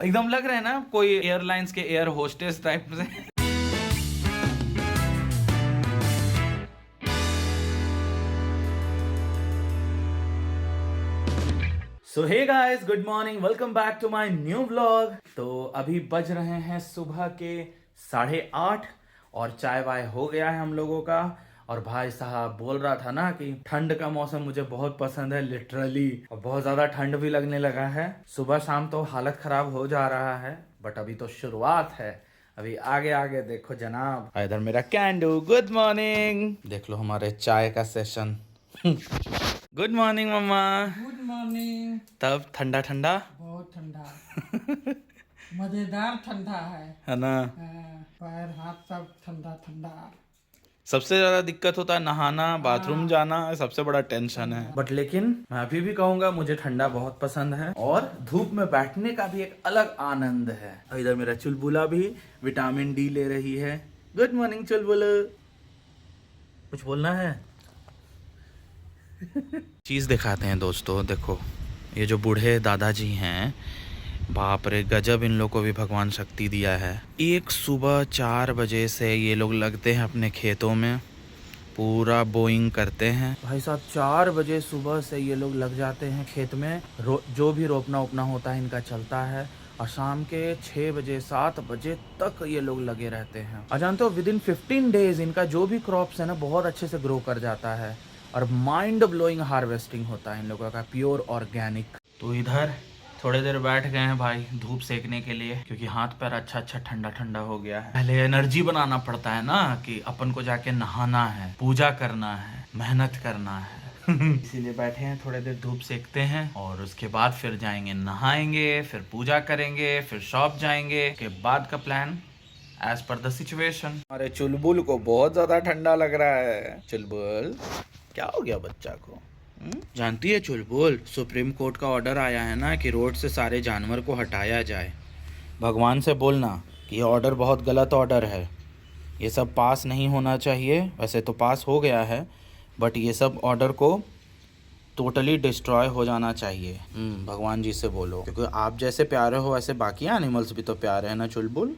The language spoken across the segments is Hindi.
एकदम लग रहा है ना कोई एयरलाइंस के एयर होस्टेस टाइप से। So hey guys, good morning, welcome back to my new vlog. तो अभी बज रहे हैं सुबह के 8:30 और चाय वाय हो गया है हम लोगों का। और भाई साहब बोल रहा था ना कि ठंड का मौसम मुझे बहुत पसंद है लिटरली, और बहुत ज्यादा ठंड भी लगने लगा है। सुबह शाम तो हालत खराब हो जा रहा है, बट अभी तो शुरुआत है। अभी आगे आगे देखो जनाब। इधर मेरा कैंडू, गुड मॉर्निंग। देख लो हमारे चाय का सेशन। गुड मॉर्निंग मम्मा। Good morning. तब ठंडा ठंडा बहुत ठंडा मजेदार ठंडा है ना। पैर हाथ सब ठंडा ठंडा। सबसे ज्यादा दिक्कत होता है नहाना, बाथरूम जाना, सबसे बड़ा टेंशन है। बट लेकिन मैं अभी भी कहूंगा मुझे ठंडा बहुत पसंद है, और धूप में बैठने का भी एक अलग आनंद है। इधर मेरा चुलबुला भी विटामिन डी ले रही है। गुड मॉर्निंग चुलबुल, कुछ बोलना है? चीज दिखाते हैं दोस्तों, देखो ये जो बूढ़े दादाजी हैं, बाप रे गजब, इन लोग को भी भगवान शक्ति दिया है। एक सुबह 4 बजे से ये लोग लगते हैं अपने खेतों में, पूरा बोइंग करते हैं। भाई साहब 4 बजे सुबह से ये लोग लग जाते हैं खेत में। जो भी रोपना उपना होता है इनका चलता है, और शाम के 6 बजे 7 बजे तक ये लोग लगे रहते हैं। और जानते हो विद इन 15 डेज इनका जो भी क्रॉप्स है ना बहुत अच्छे से ग्रो कर जाता है, और माइंड ब्लोइंग हार्वेस्टिंग होता है इन लोगों का, प्योर ऑर्गेनिक। तो इधर थोड़ी देर बैठ गए हैं भाई धूप सेकने के लिए, क्योंकि हाथ पैर अच्छा अच्छा ठंडा ठंडा हो गया है। पहले एनर्जी बनाना पड़ता है ना कि अपन को जाके नहाना है, पूजा करना है, मेहनत करना है। इसीलिए बैठे हैं, थोड़ी देर धूप सेकते हैं, और उसके बाद फिर जाएंगे नहाएंगे, फिर पूजा करेंगे, फिर शॉप जाएंगे। के बाद का plan as per the situation. अरे चुलबुल को बहुत ज्यादा ठंडा लग रहा है। चुलबुल क्या हो गया बच्चा को? जानती है चुलबुल, सुप्रीम कोर्ट का ऑर्डर आया है ना कि रोड से सारे जानवर को हटाया जाए। भगवान से बोलना कि ये ऑर्डर बहुत गलत ऑर्डर है, ये सब पास नहीं होना चाहिए। वैसे तो पास हो गया है, बट ये सब ऑर्डर को टोटली डिस्ट्रॉय हो जाना चाहिए। भगवान जी से बोलो, क्योंकि आप जैसे प्यारे हो वैसे बाकी एनिमल्स भी तो प्यारे हैं ना चुलबुल।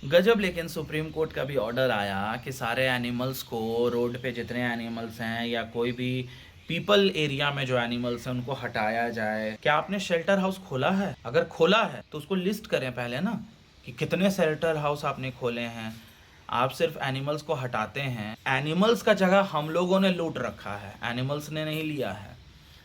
गजब। लेकिन सुप्रीम कोर्ट का भी ऑर्डर आया कि सारे एनिमल्स को, रोड पे जितने एनिमल्स हैं या कोई भी पीपल एरिया में जो एनिमल्स हैं उनको हटाया जाए। क्या आपने शेल्टर हाउस खोला है? अगर खोला है तो उसको लिस्ट करें पहले ना, कि कितने शेल्टर हाउस आपने खोले हैं। आप सिर्फ एनिमल्स को हटाते हैं, एनिमल्स का जगह हम लोगों ने लूट रखा है, एनिमल्स ने नहीं लिया है।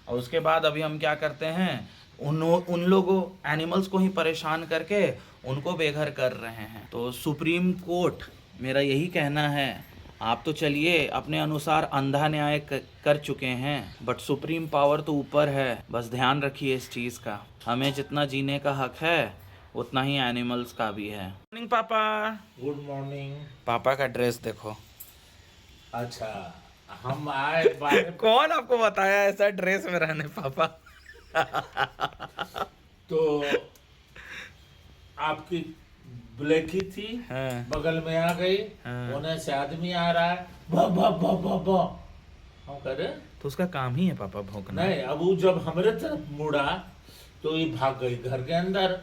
और उसके बाद अभी हम क्या करते हैं, उन लोगों एनिमल्स को ही परेशान करके उनको बेघर कर रहे हैं। तो सुप्रीम कोर्ट, मेरा यही कहना है, आप तो चलिए अपने अनुसार अंधा न्याय कर चुके हैं, बट सुप्रीम पावर तो ऊपर है। बस ध्यान रखिए इस चीज़ का, हमें जितना जीने का हक है उतना ही एनिमल्स का भी है। मॉर्निंग पापा। Good morning. पापा का ड्रेस देखो। अच्छा, हम आए बाहर। कौन आपको बताया ऐसा ड्रेस में रहने पापा? तो आपकी ब्लैकी थी, हाँ। बगल में आ गई, हाँ। होने से आदमी आ रहा है, भ भ भ भ भ। हम कह रहे तो उसका काम ही है पापा भौंकना। नहीं, अब वो जब हमारे तरफ मुड़ा तो ये भाग गई घर के अंदर।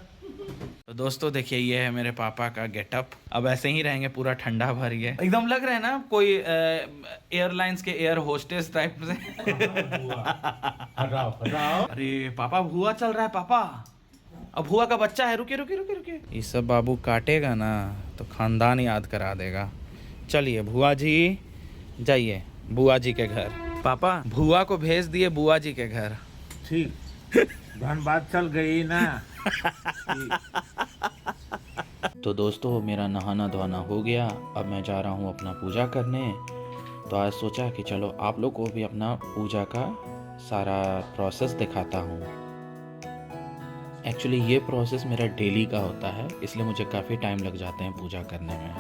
तो दोस्तों देखिए, ये है मेरे पापा का गेटअप। अब ऐसे ही रहेंगे पूरा ठंडा भर ये, एकदम लग रहा है ना कोई एयरलाइंस के एयर होस्टेस टाइप से। हटाओ हटाओ। अरे पापा भुआ चल रहा है पापा, अब भुआ का बच्चा है। रुके रुके रुके रुके, ये सब बाबू काटेगा ना तो खानदान याद करा देगा। चलिए भुआ जी, जाइए बुआ जी के घर। पापा भुआ को भेज दिए बुआ जी के घर। ठीक, धनबाद चल गई ना। तो दोस्तों मेरा नहाना धोना हो गया, अब मैं जा रहा हूँ अपना पूजा करने। तो आज सोचा कि चलो आप लोग को भी अपना पूजा का सारा प्रोसेस दिखाता हूँ। एक्चुअली ये प्रोसेस मेरा डेली का होता है, इसलिए मुझे काफ़ी टाइम लग जाते हैं पूजा करने में।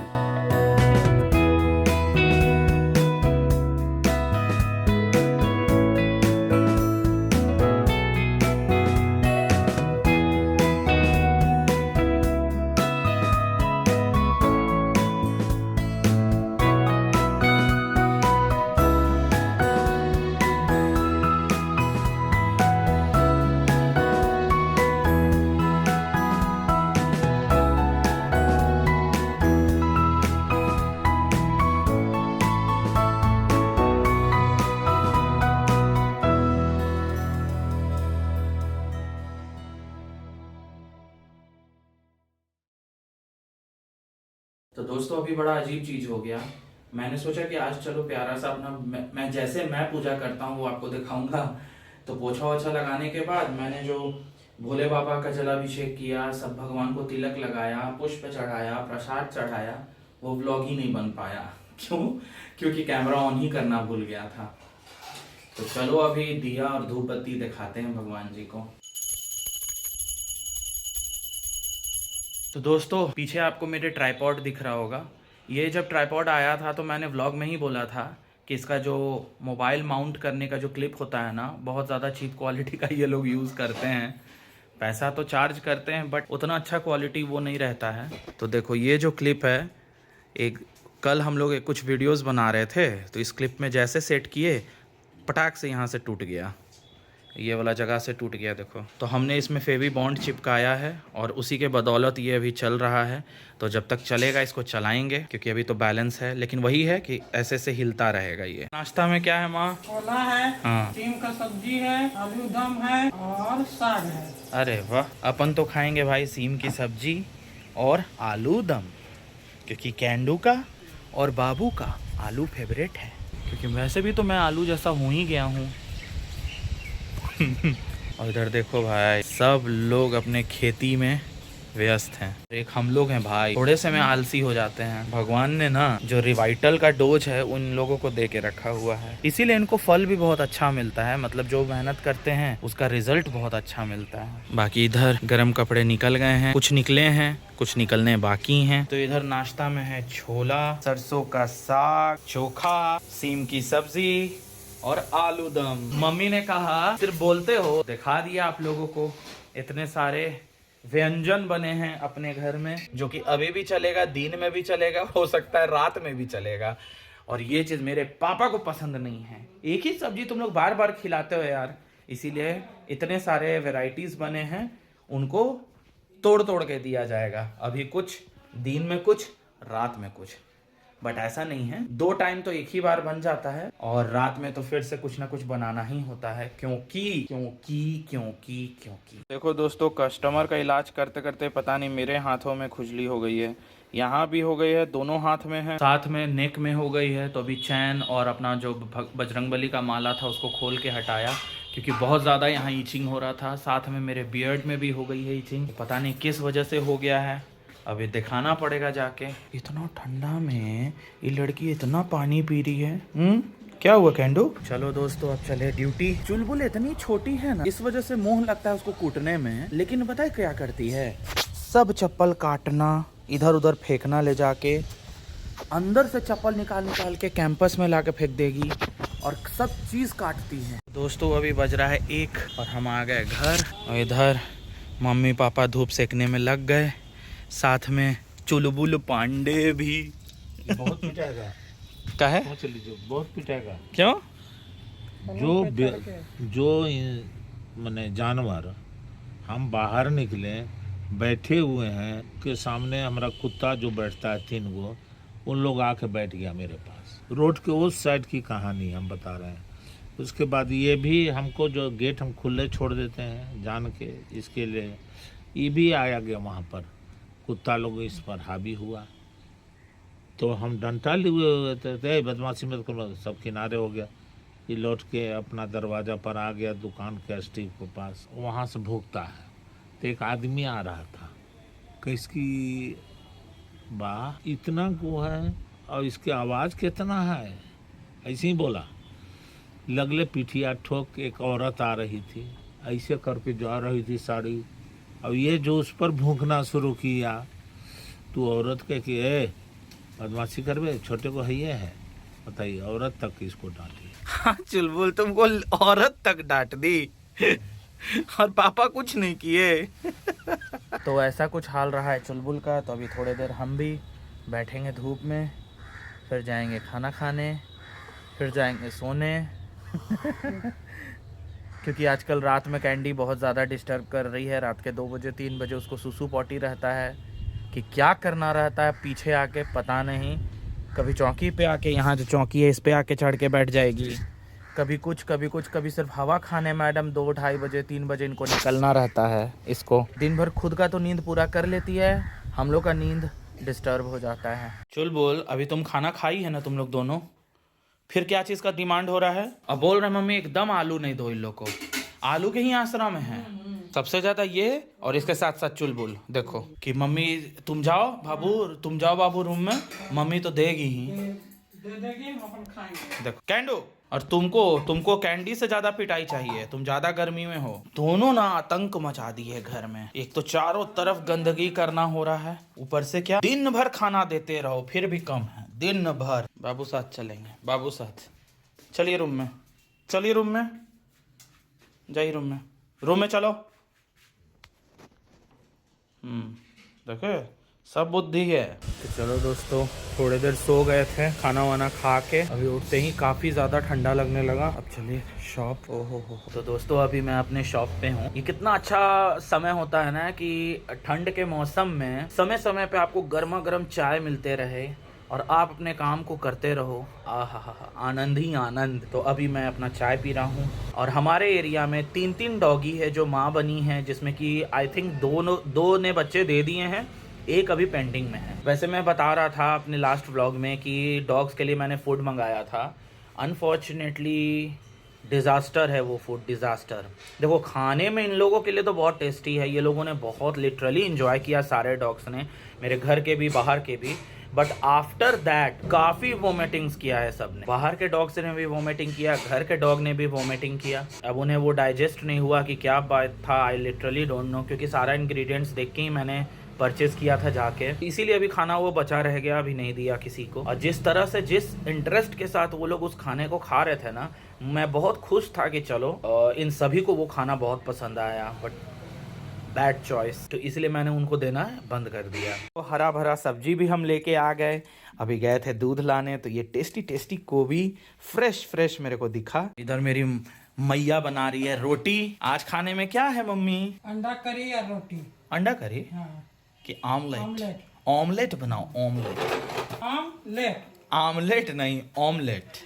तो दोस्तों अभी बड़ा अजीब चीज हो गया। मैंने सोचा कि आज चलो प्यारा सा अपना मैं जैसे मैं पूजा करता हूँ वो आपको दिखाऊंगा। तो पोछा वोछा लगाने के बाद मैंने जो भोले बाबा का जलाभिषेक किया, सब भगवान को तिलक लगाया, पुष्प चढ़ाया, प्रसाद चढ़ाया, वो व्लॉग ही नहीं बन पाया। क्यों? क्योंकि कैमरा ऑन ही करना भूल गया था। तो चलो अभी दिया और धूप बत्ती दिखाते हैं भगवान जी को। तो दोस्तों पीछे आपको मेरे ट्राइपॉड दिख रहा होगा। ये जब ट्राइपॉड आया था तो मैंने व्लॉग में ही बोला था कि इसका जो मोबाइल माउंट करने का जो क्लिप होता है ना, बहुत ज़्यादा चीप क्वालिटी का ये लोग यूज़ करते हैं। पैसा तो चार्ज करते हैं बट उतना अच्छा क्वालिटी वो नहीं रहता है। तो देखो ये जो क्लिप है, एक कल हम लोग कुछ वीडियोस बना रहे थे तो इस क्लिप में जैसे सेट किए पटाख से यहाँ से टूट गया, ये वाला जगह से टूट गया देखो। तो हमने इसमें फेवी बॉन्ड चिपकाया है और उसी के बदौलत ये अभी चल रहा है। तो जब तक चलेगा इसको चलाएंगे क्योंकि अभी तो बैलेंस है, लेकिन वही है कि ऐसे से हिलता रहेगा ये। नाश्ता में क्या है माँ? छोला है, हाँ। टीम का सब्जी है, आलू दम है और साग है। अरे वाह, अपन तो खाएंगे भाई सीम की सब्जी और आलू दम, क्योंकि कैंडू का और बाबू का आलू फेवरेट है। क्योंकि वैसे भी तो मैं आलू जैसा हूँ ही गया हूँ। और इधर देखो भाई, सब लोग अपने खेती में व्यस्त हैं। एक हम लोग हैं भाई, थोड़े से में आलसी हो जाते हैं। भगवान ने ना जो रिवाइटल का डोज है उन लोगों को दे के रखा हुआ है, इसीलिए इनको फल भी बहुत अच्छा मिलता है। मतलब जो मेहनत करते हैं उसका रिजल्ट बहुत अच्छा मिलता है। बाकी इधर गर्म कपड़े निकल गए हैं, कुछ निकले हैं, कुछ निकलने बाकी हैं। तो इधर नाश्ता में है छोला, सरसों का साग, चोखा, सीम की सब्जी और आलू दम। मम्मी ने कहा सिर्फ बोलते हो, दिखा दिया आप लोगों को। इतने सारे व्यंजन बने हैं अपने घर में जो कि अभी भी चलेगा, दिन में भी चलेगा, हो सकता है रात में भी चलेगा। और ये चीज मेरे पापा को पसंद नहीं है। एक ही सब्जी तुम लोग बार बार खिलाते हो यार, इसीलिए इतने सारे वैरायटीज बने हैं, उनको तोड़ तोड़ के दिया जाएगा। अभी कुछ, दिन में कुछ, रात में कुछ। बट ऐसा नहीं है, 2 टाइम तो एक ही बार बन जाता है और रात में तो फिर से कुछ ना कुछ बनाना ही होता है। क्योंकि देखो दोस्तों, कस्टमर का इलाज करते करते पता नहीं मेरे हाथों में खुजली हो गई है, यहाँ भी हो गई है, दोनों हाथ में है, साथ में नेक में हो गई है। तो अभी चैन और अपना जो बजरंगबली का माला था उसको खोल के हटाया क्योंकि बहुत ज़्यादा यहाँ ईचिंग हो रहा था। साथ में मेरे बियर्ड में भी हो गई है ईचिंग, पता नहीं किस वजह से हो गया है, अभी दिखाना पड़ेगा जाके। इतना ठंडा में ये लड़की इतना पानी पी रही है। क्या हुआ कैंडू? चलो दोस्तों अब चले ड्यूटी। चुलबुल इतनी छोटी है ना, इस वजह से मोह लगता है उसको कूटने में, लेकिन पता है क्या करती है? सब चप्पल काटना, इधर उधर फेंकना, ले जाके अंदर से चप्पल निकाल निकाल के कैंपस में लाके फेंक देगी और सब चीज काटती है। दोस्तों अभी बज रहा है 1 और हम आ गए घर। और इधर मम्मी पापा धूप सेकने में लग गए, साथ में चुलबुल पांडे भी। बहुत पिटाएगा, क्या है? सोच लीजिए, बहुत पिटाएगा। क्यों? जो माने जानवर हम बाहर निकले बैठे हुए हैं के सामने, हमारा कुत्ता जो बैठता है 3 गो, उन लोग आके बैठ गया मेरे पास। रोड के उस साइड की कहानी हम बता रहे हैं। उसके बाद ये भी हमको, जो गेट हम खुले छोड़ देते हैं जान के, इसके लिए ये भी आया गया वहाँ पर, कुत्ता लोग इस पर हावी हुआ। तो हम डंटा लिए हुए थे, बदमाशी मत करो, सब किनारे हो गया। ये लौट के अपना दरवाज़ा पर आ गया, दुकान के स्टीव के पास, वहाँ से भूखता है। तो एक आदमी आ रहा था, किसकी वाह इतना को है और इसकी आवाज़ कितना है, ऐसे ही बोला। लगले पिठिया ठोक एक औरत आ रही थी, ऐसे करके जा रही थी साड़ी। अब ये जो उस पर भूखना शुरू किया, तो औरत कह कि ए बदमाशी करवे, छोटे को है ये है, बताइए। औरत तक इसको डांटी। हाँ चुलबुल, तुमको औरत तक डांट दी और पापा कुछ नहीं किए। तो ऐसा कुछ हाल रहा है चुलबुल का। तो अभी थोड़ी देर हम भी बैठेंगे धूप में, फिर जाएंगे खाना खाने, फिर जाएंगे सोने। क्योंकि आजकल रात में कैंडी बहुत ज़्यादा डिस्टर्ब कर रही है। रात के 2 बजे 3 बजे उसको सुसु पॉटी रहता है कि क्या करना रहता है पीछे आके, पता नहीं। कभी चौकी पे आके, यहाँ जो चौकी है इस पे आके चढ़ के बैठ जाएगी, कभी कुछ कभी कुछ, कभी सिर्फ हवा खाने मैडम 2 ढाई बजे 3 बजे इनको निकलना रहता है। इसको दिन भर खुद का तो नींद पूरा कर लेती है, हम लोग का नींद डिस्टर्ब हो जाता है। चुलबुल, अभी तुम खाना खाई है ना तुम लोग दोनों, फिर क्या चीज़ का डिमांड हो रहा है? अब बोल रहे मम्मी एकदम आलू नहीं दो इन लोग को, आलू के ही आसरा में है सबसे ज्यादा ये, और इसके साथ साथ चुलबुल। देखो कि मम्मी तुम जाओ बाबू रूम में, मम्मी तो देगी ही, दे देगी, हम अपन खाएंगे। देखो कैंडू। और तुमको कैंडी से ज्यादा पिटाई चाहिए, तुम ज्यादा गर्मी में हो। दोनों ना आतंक मचा दिए घर में, एक तो चारों तरफ गंदगी करना हो रहा है, ऊपर से क्या दिन भर खाना देते रहो फिर भी कम है, दिन भर। बाबू साथ चलेंगे, बाबू साथ चलिए रूम में, चलिए रूम में, जाइए रूम में चलो। देखो सब बुद्धि है। तो चलो दोस्तों, थोड़ी देर सो गए थे खाना वाना खा के, अभी उठते ही काफ़ी ज़्यादा ठंडा लगने लगा। अब चलिए शॉप। ओहो हो। तो दोस्तों अभी मैं अपने शॉप पे हूँ। ये कितना अच्छा समय होता है ना कि ठंड के मौसम में समय समय पे आपको गर्मा गर्म चाय मिलते रहे और आप अपने काम को करते रहो। आहा, आनंद ही आनंद। तो अभी मैं अपना चाय पी रहा हूँ और हमारे एरिया में 3 डॉगी है जो माँ बनी है, जिसमें कि आई थिंक दो ने बच्चे दे दिए हैं, एक अभी पेंडिंग में है। वैसे मैं बता रहा था अपने लास्ट व्लॉग में कि डॉग्स के लिए मैंने फूड मंगाया था, अनफॉर्चुनेटली डिज़ास्टर है वो फूड, डिज़ास्टर। देखो खाने में इन लोगों के लिए तो बहुत टेस्टी है, ये लोगों ने बहुत लिटरली इन्जॉय किया, सारे डॉग्स ने, मेरे घर के भी बाहर के भी, बट आफ्टर दैट काफ़ी वोमिटिंग्स किया है सबने। बाहर के डॉग्स ने भी वोमिटिंग किया, घर के डॉग ने भी वोमिटिंग किया। अब उन्हें वो डाइजेस्ट नहीं हुआ कि क्या बात था, आई लिटरली डोंट नो, क्योंकि सारा इंग्रेडिएंट्स देख के ही मैंने परचेज किया था जाके, इसीलिए अभी खाना वो बचा रह गया, अभी नहीं दिया किसी को। और जिस तरह से, जिस इंटरेस्ट के साथ वो लोग उस खाने को खा रहे थे ना, मैं बहुत खुश था कि चलो इन सभी को वो खाना बहुत पसंद आया, बट बैड चॉइस, तो इसलिए मैंने उनको देना बंद कर दिया। तो हरा भरा सब्जी भी हम लेके आ गए, अभी गए थे दूध लाने, तो ये टेस्टी टेस्टी गोभी फ्रेश मेरे को दिखा। इधर मेरी मैया बना रही है रोटी। आज खाने में क्या है मम्मी? अंडा करी या रोटी? अंडा करी हाँ। कि ऑमलेट? ऑमलेट। ऑमलेट बनाओ, ऑमलेट। ऑमलेट नहीं, ऑमलेट।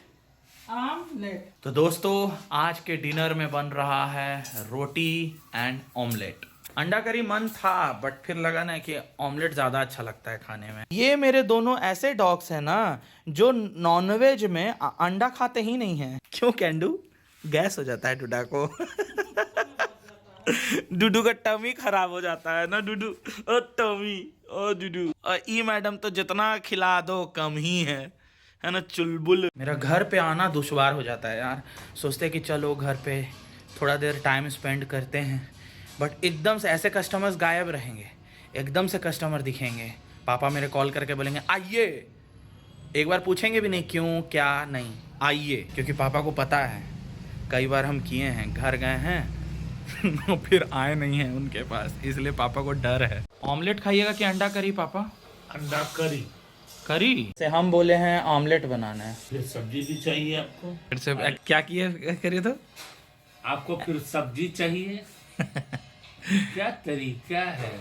आमलेट। तो दोस्तों आज के डिनर में बन रहा है रोटी एंड ऑमलेट। अंडा करी मन था, बट फिर लगा ना कि ऑमलेट ज्यादा अच्छा लगता है खाने में। ये मेरे दोनों ऐसे डॉग्स हैं ना जो नॉनवेज में अंडा खाते ही नहीं है। क्यों कैंडू? गैस हो जाता है डूडा को। डूडू का टमी खराब हो जाता है ना डूडू, ओ टमी, ओ डूडू। ई मैडम तो जितना खिला दो कम ही है ना चुलबुल। मेरा घर पे आना दुश्वार हो जाता है यार, सोचते कि चलो घर पे थोड़ा देर टाइम स्पेंड करते हैं, बट एकदम से ऐसे कस्टमर्स गायब रहेंगे, एकदम से कस्टमर दिखेंगे, पापा मेरे कॉल करके बोलेंगे आइए, एक बार पूछेंगे भी नहीं क्यों क्या, नहीं आइए, क्योंकि पापा को पता है कई बार हम किए हैं, घर गए हैं फिर आए नहीं हैं उनके पास, इसलिए पापा को डर है। ऑमलेट खाइएगा कि अंडा करी पापा? अंडा करी। करी से हम बोले हैं ऑमलेट बनाना है, फिर सब्जी भी चाहिए आपको? फिर से क्या किए करिए तो आपको फिर सब्जी चाहिए? क्या तरीका है,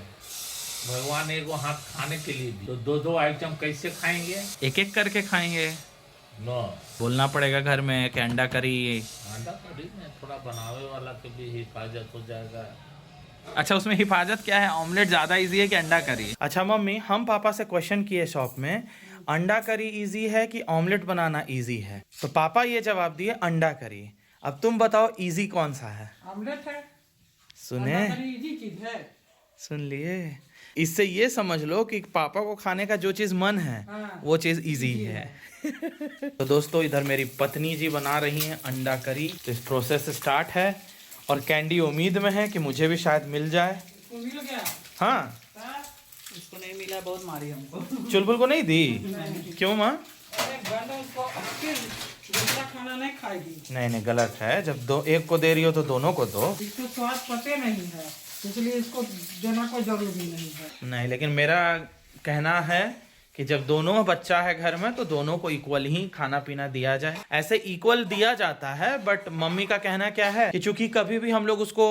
भगवान एगो हाथ खाने के लिए दी, तो दो आइटम कैसे खाएंगे? एक एक करके खाएंगे। नो, बोलना पड़ेगा घर में कि अंडा करी। अंडा करी में थोड़ा बनावे वाला के भी हिफाजत हो जाएगा। अच्छा उसमें हिफाजत क्या है, ऑमलेट ज्यादा इजी है कि अंडा करी? अच्छा मम्मी, हम पापा से क्वेश्चन किए शॉप में, अंडा करी इजी है कि ऑमलेट बनाना इजी है, तो पापा ये जवाब दिए अंडा करी। अब तुम बताओ इजी कौन सा है? ऑमलेट है। सुने, अंडा करी इजी चीज है। सुन लिए, इससे ये समझ लो कि पापा को खाने का जो चीज मन है हाँ, वो चीज इजी है। तो दोस्तों इधर मेरी पत्नी जी बना रही हैं अंडा करी, तो इस प्रोसेस स्टार्ट है और कैंडी उम्मीद में है कि मुझे भी शायद मिल जाए। इसको मिल गया? हाँ, इसको नहीं मिला, बहुत मारी हमको। चुलबुल को नहीं दी? क्यों माँ? अरे गंदा, उसको फिर दूसरा खाना नहीं खाएगी। नहीं गलत है, जब दो एक को दे रही हो तो दोनों को दो। इसको स्वाद पते नहीं है, इसलिए इसको देना कोई जरूरी नहीं है। नहीं, लेकिन मेरा कहना है कि जब दोनों बच्चा है घर में तो दोनों को इक्वल ही खाना पीना दिया जाए। ऐसे इक्वल दिया जाता है, बट मम्मी का कहना क्या है कि चूंकि कभी भी हम लोग उसको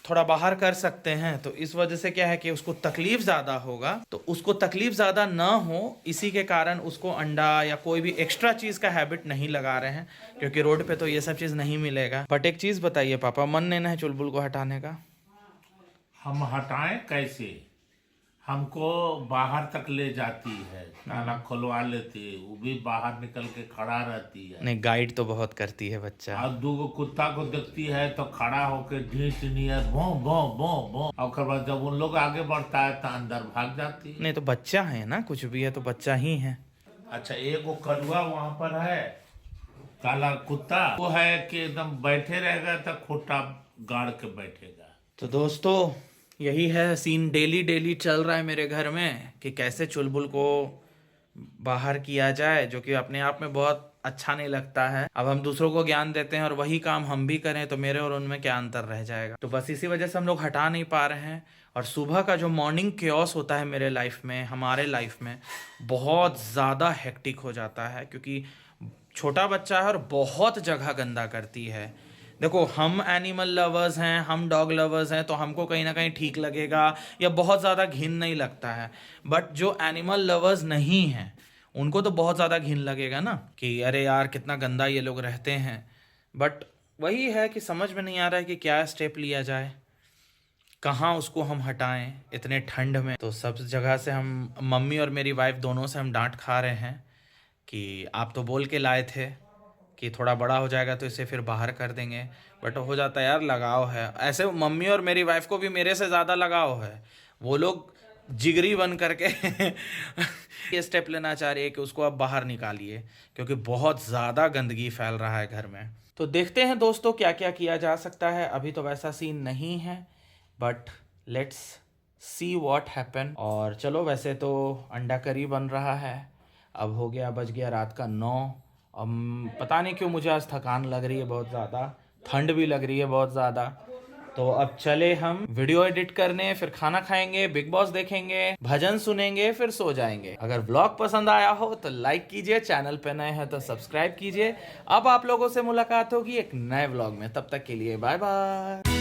थोड़ा बाहर कर सकते हैं, तो इस वजह से क्या है कि उसको तकलीफ ज्यादा होगा, तो उसको तकलीफ ज्यादा ना हो इसी के कारण उसको अंडा या कोई भी एक्स्ट्रा चीज का हैबिट नहीं लगा रहे हैं, क्योंकि रोड पे तो ये सब चीज नहीं मिलेगा। बट एक चीज बताइए पापा, मन नहीं ना है चुलबुल को हटाने का? हम हटाएं कैसे? हमको बाहर तक ले जाती है, ताला खुलवा लेती है, वो भी बाहर निकल के खड़ा रहती है। नहीं, गाइड तो बहुत करती है बच्चा। और दूगो कुत्ता को देखती है तो खड़ा होके ढींच नियर भों भों भों भों, और उसके बाद जब उन लोग आगे बढ़ता है तो अंदर भाग जाती है। नहीं तो बच्चा है ना, कुछ भी है तो बच्चा ही है। अच्छा, एक वो कड़ुआ वहां पर है, काला कुत्ता, वो है कि एकदम बैठे रहेगा तो खूंटा गाड़ के बैठेगा। तो दोस्तों, यही है सीन, डेली डेली चल रहा है मेरे घर में कि कैसे चुलबुल को बाहर किया जाए, जो कि अपने आप में बहुत अच्छा नहीं लगता है। अब हम दूसरों को ज्ञान देते हैं और वही काम हम भी करें तो मेरे और उनमें क्या अंतर रह जाएगा। तो बस इसी वजह से हम लोग हटा नहीं पा रहे हैं। और सुबह का जो मॉर्निंग केओस होता है मेरे लाइफ में, हमारे लाइफ में बहुत ज़्यादा हेक्टिक हो जाता है, क्योंकि छोटा बच्चा है और बहुत जगह गंदा करती है। देखो, हम एनिमल लवर्स हैं, हम डॉग लवर्स हैं, तो हमको कहीं ना कहीं ठीक लगेगा या बहुत ज़्यादा घिन नहीं लगता है। बट जो एनिमल लवर्स नहीं हैं उनको तो बहुत ज़्यादा घिन लगेगा ना, कि अरे यार कितना गंदा ये लोग रहते हैं। बट वही है कि समझ में नहीं आ रहा है कि क्या स्टेप लिया जाए, कहाँ उसको हम हटाएं इतने ठंड में। तो सब जगह से हम, मम्मी और मेरी वाइफ दोनों से हम डांट खा रहे हैं कि आप तो बोल के लाए थे कि थोड़ा बड़ा हो जाएगा तो इसे फिर बाहर कर देंगे। बट हो जाता है यार, लगाव है। ऐसे मम्मी और मेरी वाइफ को भी मेरे से ज़्यादा लगाव है, वो लोग जिगरी बन करके ये स्टेप लेना चाह रही है कि उसको अब बाहर निकालिए, क्योंकि बहुत ज़्यादा गंदगी फैल रहा है घर में। तो देखते हैं दोस्तों क्या क्या किया जा सकता है। अभी तो वैसा सीन नहीं है, but let's see what happen. और चलो, वैसे तो अंडा करी बन रहा है। अब हो गया, बज गया रात का 9। पता नहीं क्यों मुझे आज थकान लग रही है बहुत ज़्यादा, ठंड भी लग रही है बहुत ज़्यादा। तो अब चले हम वीडियो एडिट करने, फिर खाना खाएंगे, बिग बॉस देखेंगे, भजन सुनेंगे, फिर सो जाएंगे। अगर व्लॉग पसंद आया हो तो लाइक कीजिए, चैनल पे नए हैं तो सब्सक्राइब कीजिए। अब आप लोगों से मुलाकात होगी एक नए व्लॉग में, तब तक के लिए बाय बाय।